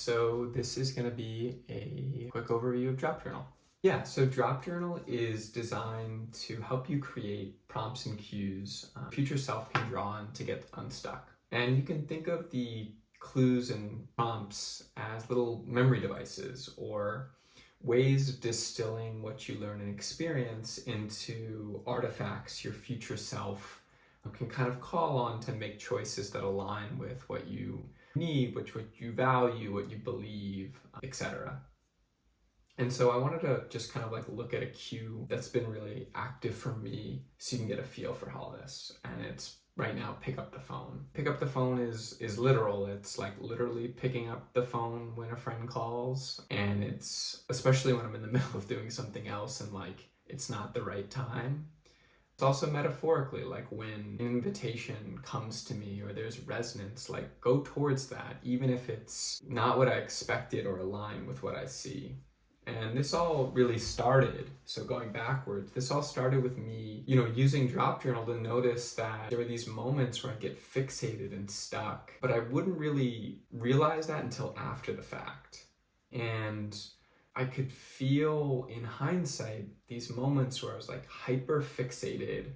So this is going to be a quick overview of Drop Journal. Yeah, so Drop Journal is designed to help you create prompts and cues future self can draw on to get unstuck. And you can think of the clues and prompts as little memory devices or ways of distilling what you learn and experience into artifacts your future self can kind of call on to make choices that align with what you need, what you value, what you believe, etc. And so I wanted to just kind of like look at a cue that's been really active for me so you can get a feel for all this. And it's right now, pick up the phone. Pick up the phone is literal. It's like literally picking up the phone when a friend calls. And it's especially when I'm in the middle of doing something else and like it's not the right time. It's also metaphorically, like when an invitation comes to me or there's resonance, like go towards that, even if it's not what I expected or aligned with what I see. And this all really started, so going backwards, this all started with me, using Drop Journal to notice that there were these moments where I get fixated and stuck, but I wouldn't really realize that until after the fact. And I could feel in hindsight these moments where I was like hyper fixated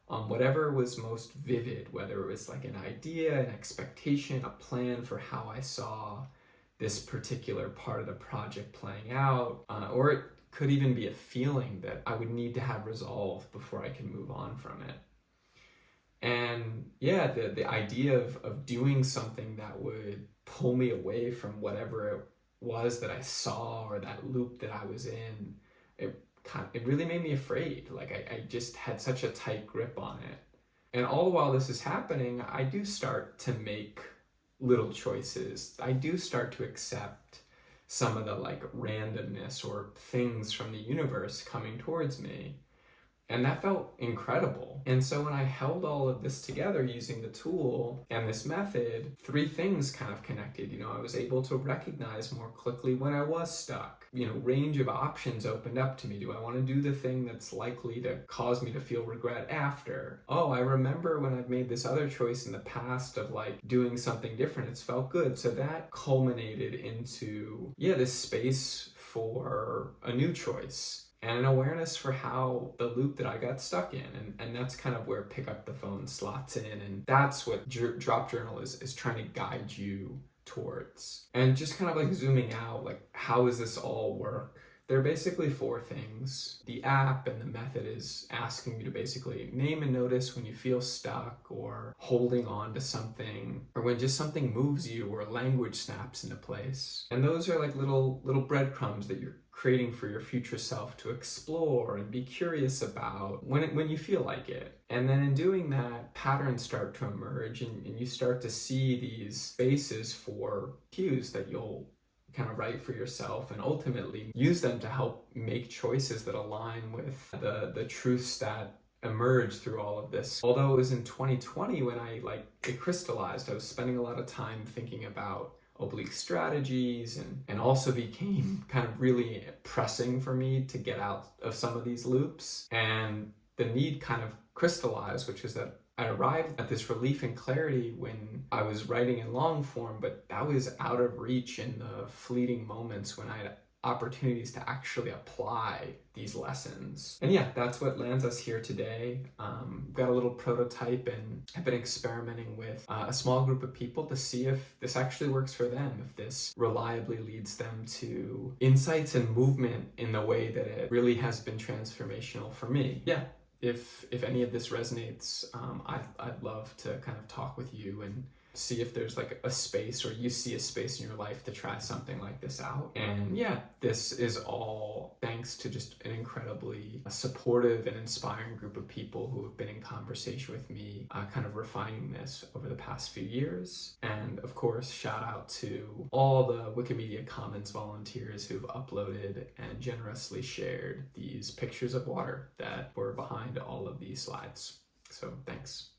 on whatever was most vivid, whether it was like an idea, an expectation, a plan for how I saw this particular part of the project playing out, or it could even be a feeling that I would need to have resolved before I can move on from it. And yeah, the idea of doing something that would pull me away from whatever it was that I saw or that loop that I was in, it really made me afraid. Like I just had such a tight grip on it. And all the while this is happening, I do start to make little choices. I do start to accept some of the like randomness or things from the universe coming towards me. And that felt incredible. And so when I held all of this together using the tool and this method, three things kind of connected. I was able to recognize more quickly when I was stuck. Range of options opened up to me. Do I want to do the thing that's likely to cause me to feel regret after? Oh, I remember when I've made this other choice in the past of like doing something different. It's felt good. So that culminated into, this space for a new choice. And an awareness for how the loop that I got stuck in. And that's kind of where Pick Up the Phone slots in. And that's what Drop Journal is trying to guide you towards. And just kind of like zooming out, like how does this all work? There are basically four things. The app and the method is asking you to basically name and notice when you feel stuck or holding on to something, or when just something moves you or language snaps into place. And those are like little breadcrumbs that you're creating for your future self to explore and be curious about when you feel like it. And then in doing that, patterns start to emerge and you start to see these spaces for cues that you'll kind of write for yourself and ultimately use them to help make choices that align with the truths that emerged through all of this. Although it was in 2020 when it crystallized, I was spending a lot of time thinking about oblique strategies and also became kind of really pressing for me to get out of some of these loops. And the need kind of crystallized, which was that I arrived at this relief and clarity when I was writing in long form, but that was out of reach in the fleeting moments when I had opportunities to actually apply these lessons. And that's what lands us here today. Got a little prototype and I've been experimenting with a small group of people to see if this actually works for them, if this reliably leads them to insights and movement in the way that it really has been transformational for me. If any of this resonates, I'd love to kind of talk with you and see if there's like a space or you see a space in your life to try something like this out. And this is all thanks to just an incredibly supportive and inspiring group of people who have been in conversation with me, kind of refining this over the past few years. And of course, shout out to all the Wikimedia Commons volunteers who've uploaded and generously shared these pictures of water that were behind all of these slides. So thanks.